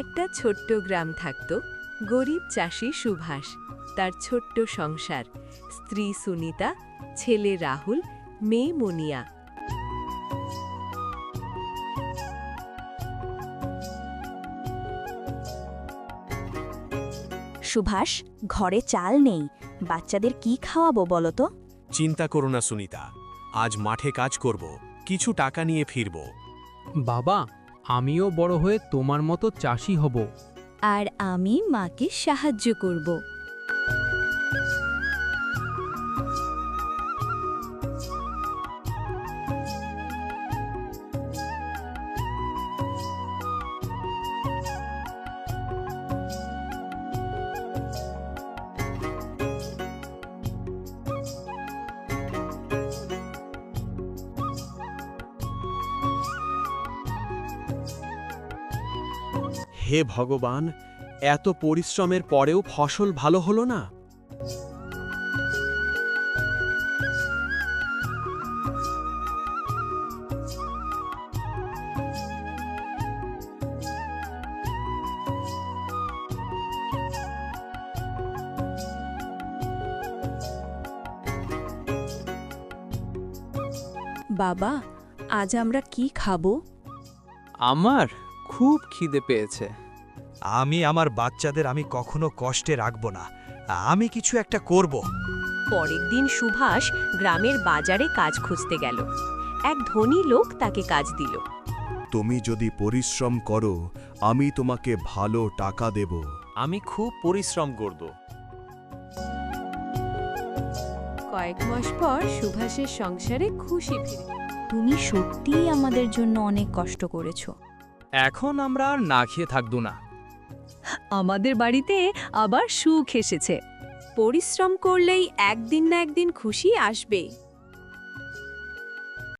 একটা ছোট্ট গ্রাম থাকত। গরিব চাষি সুভাষ, তার ছোট্ট সংসার, স্ত্রী সুনিতা, ছেলে রাহুল, মেয়ে মনিয়া। সুভাষ, ঘরে চাল নেই, বাচ্চাদের কি খাওয়াবো বলো তো? চিন্তা করো না সুনিতা, আজ মাঠে কাজ করব, কিছু টাকা নিয়ে ফিরব। বাবা, আমিও বড় হয়ে তোমার মতো চাষি হব। আর আমি মাকে সাহায্য করব। হে ভগবান, এত পরিশ্রমের পরেও ফসল ভালো হলো না। বাবা, আজ আমরা কি খাবো? আমার খুব খিদে পেয়েছে। আমি আমার বাচ্চাদের আমি কখনো কষ্টে রাখব না, আমি কিছু একটা করব। পরের দিন সুভাষ গ্রামের বাজারে কাজ খুঁজতে গেল। এক ধনী লোক তাকে কাজ দিল। তুমি যদি পরিশ্রম করো, আমি তোমাকে ভালো টাকা দেব। আমি খুব পরিশ্রম করব। কয়েক মাস পর সুভাষের সংসারে খুশি ফিরে। তুমি সত্যিই আমাদের জন্য অনেক কষ্ট করেছো। এখন আমরা আর না খেয়ে থাকব না। আমাদের বাড়িতে আবার সুখ এসেছে। পরিশ্রম করলেই একদিন না একদিন খুশি আসবেই।